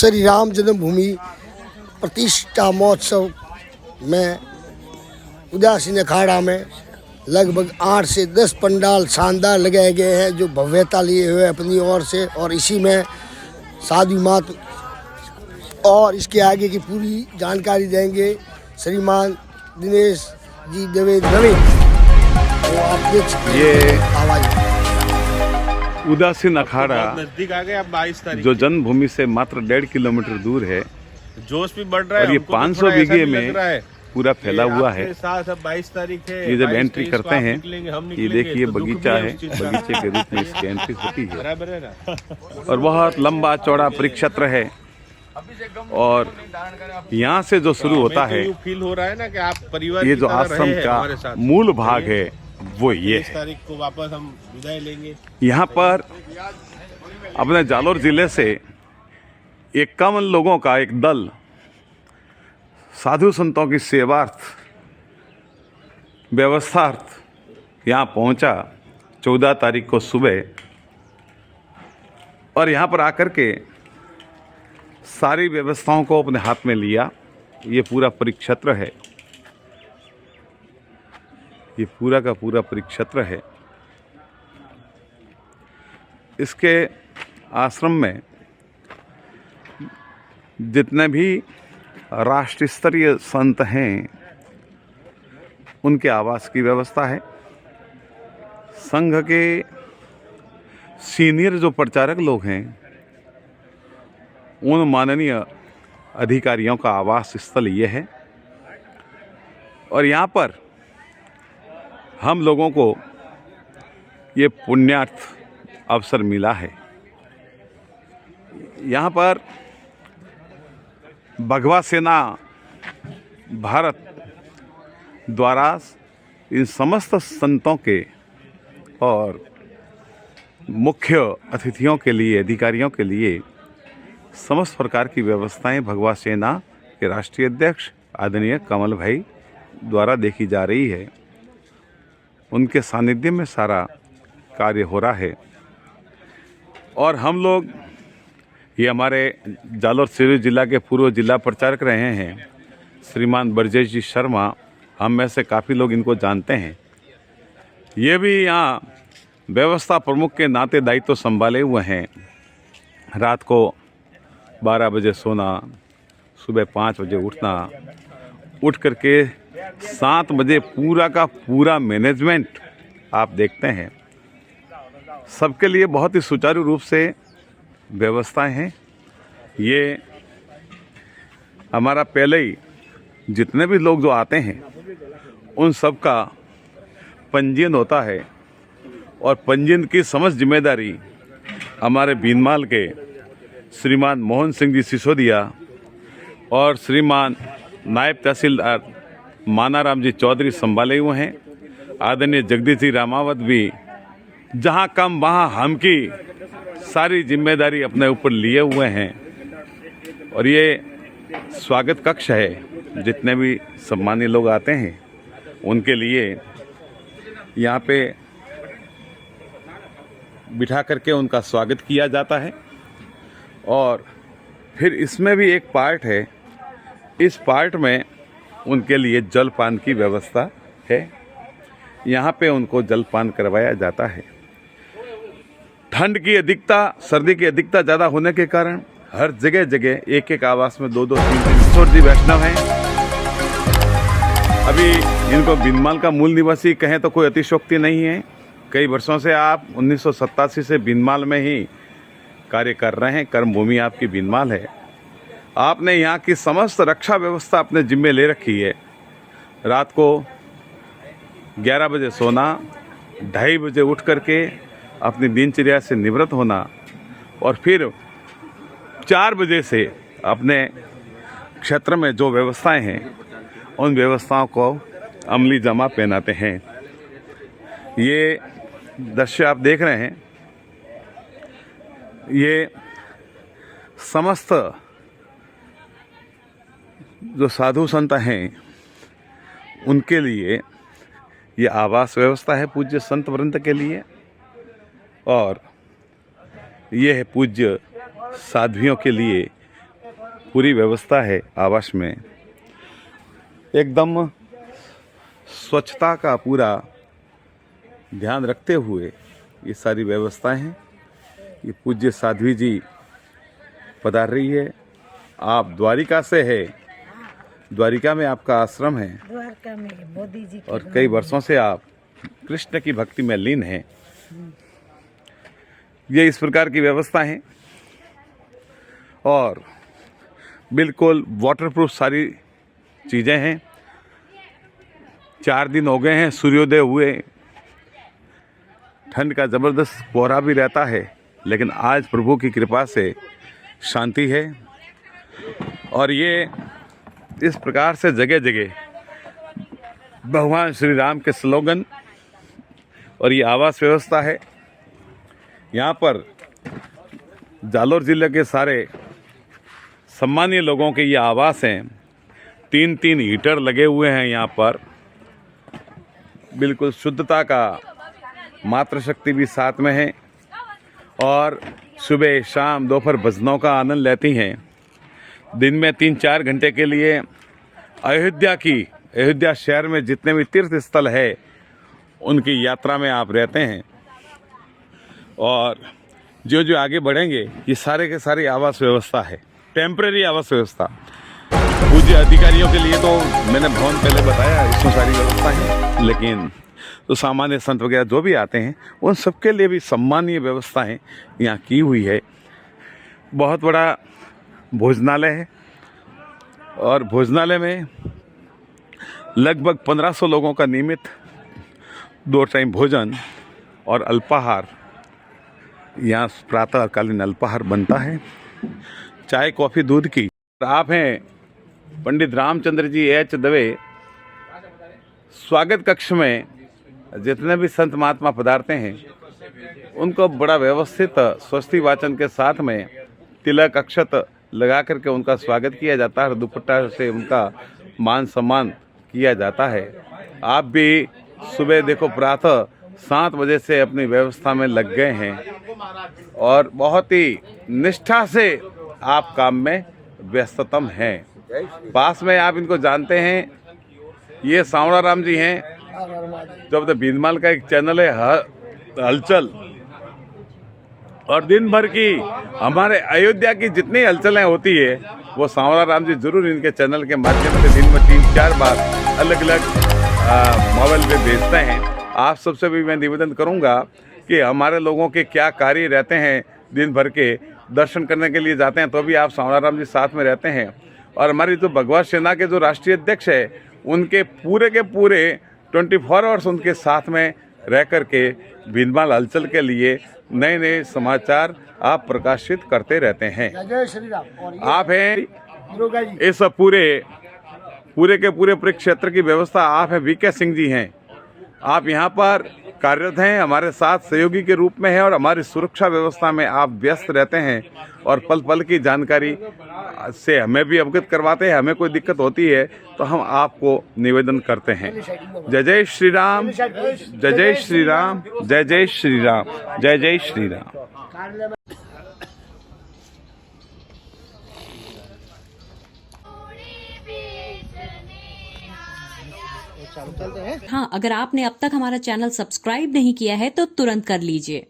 श्री राम जन्मभूमि प्रतिष्ठा महोत्सव में उदासीन अखाड़ा में लगभग 8 से 10 पंडाल शानदार लगाए गए हैं जो भव्यता लिए हुए अपनी ओर से, और इसी में साधु मात और इसके आगे की पूरी जानकारी देंगे श्रीमान दिनेश जी द्विवेदी। तो आप देख सकते ये आवाज उदासीन अखाड़ा नजदीक आ गए। अब 22 तारीख जो जन्मभूमि से मात्र 1.5 किलोमीटर दूर है जोश भी बढ़ रहा है और ये हमको तो 500 थोड़ा ऐसा बीघे भी लग में रहा है पूरा फैला हुआ है। आपके साथ अब 22 तारीख है। ये जब 22 एंट्री 23 करते को आप हैं निकलेंगे, हम ये निकलेंगे, देखिए तो दुख भी बगीचा है है, उस चीज़ का। बगीचे के रूप में इसकी एंट्री होती है बराबर है ना। और बहुत लंबा चौड़ा परिक्षेत्र है। और यहाँ से जो शुरू होता है फील हो रहा है ना कि आप परिवार ये की जो तरह रहे आश्रम हैं हमारे का साथ। मूल भाग है वो ये 23 है। तारीख को वापस हम विदाई लेंगे। यहाँ पर अपने जालोर जिले से 51 लोगों का एक दल साधु संतों की सेवार्थ व्यवस्थार्थ यहाँ पहुँचा 14 तारीख को सुबह, और यहाँ पर आकर के सारी व्यवस्थाओं को अपने हाथ में लिया। ये पूरा परिक्षेत्र है, ये पूरा का पूरा परिक्षेत्र है। इसके आश्रम में जितने भी राष्ट्र स्तरीय संत हैं उनके आवास की व्यवस्था है। संघ के सीनियर जो प्रचारक लोग हैं उन माननीय अधिकारियों का आवास स्थल ये है। और यहाँ पर हम लोगों को ये पुण्यार्थ अवसर मिला है। यहाँ पर भगवा सेना भारत द्वारा इन समस्त संतों के और मुख्य अतिथियों के लिए, अधिकारियों के लिए समस्त प्रकार की व्यवस्थाएं भगवा सेना के राष्ट्रीय अध्यक्ष आदरणीय कमल भाई द्वारा देखी जा रही है। उनके सानिध्य में सारा कार्य हो रहा है। और हम लोग, ये हमारे जालोर सिरोही जिला के पूर्व जिला प्रचारक रहे हैं श्रीमान ब्रजेश जी शर्मा, हम में से काफ़ी लोग इनको जानते हैं। ये भी यहाँ व्यवस्था प्रमुख के नाते दायित्व संभाले हुए हैं। रात को 12 बजे सोना, सुबह 5 बजे उठना, उठ करके 7 बजे पूरा का पूरा मैनेजमेंट आप देखते हैं। सबके लिए बहुत ही सुचारू रूप से व्यवस्थाएं हैं। ये हमारा पहले ही जितने भी लोग जो आते हैं उन सब का पंजीयन होता है, और पंजीयन की समस्त जिम्मेदारी हमारे बीनमाल के श्रीमान मोहन सिंह जी सिसोदिया और श्रीमान नायब तहसीलदार मानाराम जी चौधरी संभाले हुए हैं। आदरणीय जगदीश जी रामावत भी जहाँ कम वहाँ हम की सारी जिम्मेदारी अपने ऊपर लिए हुए हैं। और ये स्वागत कक्ष है, जितने भी सम्मानित लोग आते हैं उनके लिए यहाँ पे बिठा करके उनका स्वागत किया जाता है। और फिर इसमें भी एक पार्ट है, इस पार्ट में उनके लिए जलपान की व्यवस्था है। यहाँ पे उनको जलपान करवाया जाता है। ठंड की अधिकता, सर्दी की अधिकता ज़्यादा होने के कारण हर जगह जगह एक एक आवास में 2-2 3-3 किशोर जी वैष्णव हैं। अभी इनको बीनमाल का मूल निवासी कहें तो कोई अतिशयोक्ति नहीं है। कई वर्षों से आप 1987 से बीनमाल में ही कार्य कर रहे हैं। कर्मभूमि आपकी बीनमाल है। आपने यहाँ की समस्त रक्षा व्यवस्था अपने जिम्मे ले रखी है। रात को 11 बजे सोना, 2:30 बजे उठ करके अपनी दिनचर्या से निवृत्त होना, और फिर 4 बजे से अपने क्षेत्र में जो व्यवस्थाएं हैं उन व्यवस्थाओं को अमली जामा पहनाते हैं। ये दृश्य आप देख रहे हैं, ये समस्त जो साधु संत हैं उनके लिए ये आवास व्यवस्था है पूज्य संत वृंद के लिए, और ये है पूज्य साध्वियों के लिए पूरी व्यवस्था है आवास में, एकदम स्वच्छता का पूरा ध्यान रखते हुए ये सारी व्यवस्थाएं हैं। ये पूज्य साध्वी जी पधार रही है। आप द्वारिका से है, द्वारिका में आपका आश्रम है द्वारका में मोदी जी और कई वर्षों से आप कृष्ण की भक्ति में लीन हैं। ये इस प्रकार की व्यवस्था है और बिल्कुल वाटरप्रूफ सारी चीज़ें हैं। 4 दिन हो गए हैं सूर्योदय हुए, ठंड का ज़बरदस्त कोहरा भी रहता है, लेकिन आज प्रभु की कृपा से शांति है। और ये इस प्रकार से जगह जगह भगवान श्री राम के स्लोगन और ये आवास व्यवस्था है। यहाँ पर जालोर जिले के सारे सम्मानीय लोगों के ये आवास हैं। 3-3 हीटर लगे हुए हैं यहाँ पर। बिल्कुल शुद्धता का मातृशक्ति भी साथ में है और सुबह शाम दोपहर भजनों का आनंद लेती हैं। दिन में 3-4 घंटे के लिए अयोध्या शहर में जितने भी तीर्थ स्थल है उनकी यात्रा में आप रहते हैं। और जो जो आगे बढ़ेंगे ये सारे के सारी आवास व्यवस्था है, टेम्परेरी आवास व्यवस्था। पूज्य अधिकारियों के लिए तो मैंने भवन पहले बताया, इसमें सारी व्यवस्था है, लेकिन तो सामान्य संत वगैरह जो भी आते हैं उन सबके लिए भी सम्मानीय व्यवस्थाएं यहाँ की हुई है। बहुत बड़ा भोजनालय है और भोजनालय में लगभग 1500 लोगों का नियमित 2 टाइम भोजन और अल्पाहार, यहाँ प्रातःकालीन अल्पाहार बनता है। चाय कॉफ़ी दूध की। आप हैं पंडित रामचंद्र जी एच दवे। स्वागत कक्ष में जितने भी संत महात्मा पधारते हैं उनको बड़ा व्यवस्थित स्वस्ति वाचन के साथ में तिलक अक्षत लगा करके उनका स्वागत किया जाता है। दुपट्टा से उनका मान सम्मान किया जाता है। आप भी सुबह देखो प्रातः 7 बजे से अपनी व्यवस्था में लग गए हैं और बहुत ही निष्ठा से आप काम में व्यस्ततम हैं। पास में आप इनको जानते हैं, ये सांवड़ा राम जी हैं, जो अब बीनमाल का एक चैनल है हलचल, और दिन भर की हमारे अयोध्या की जितनी हलचलें होती है वो सांवड़ा राम जी जरूर इनके चैनल के माध्यम से दिन में 3-4 बार अलग अलग मोबाइल पे भेजते हैं। आप सबसे भी मैं निवेदन करूंगा कि हमारे लोगों के क्या कार्य रहते हैं, दिन भर के दर्शन करने के लिए जाते हैं तो भी आप सांवड़ा राम जी साथ में रहते हैं। और हमारी जो भगवत सेना के जो राष्ट्रीय अध्यक्ष है उनके पूरे के पूरे 24 आवर्स उनके साथ में रह कर के बीनमाल हलचल के लिए नए नए समाचार आप प्रकाशित करते रहते हैं। जय श्री राम। और आप हैं दुर्गा जी। इस पूरे के पूरे क्षेत्र की व्यवस्था आप हैं, वीके सिंह जी हैं। आप यहाँ पर कार्यरत हैं, हमारे साथ सहयोगी के रूप में हैं और हमारी सुरक्षा व्यवस्था में आप व्यस्त रहते हैं और पल पल की जानकारी से हमें भी अवगत करवाते हैं। हमें कोई दिक्कत होती है तो हम आपको निवेदन करते हैं। जय जय श्री राम, जय जय श्री राम, जय जय श्री राम, जय जय श्री राम। हाँ, अगर आपने अब तक हमारा चैनल सब्सक्राइब नहीं किया है तो तुरंत कर लीजिए।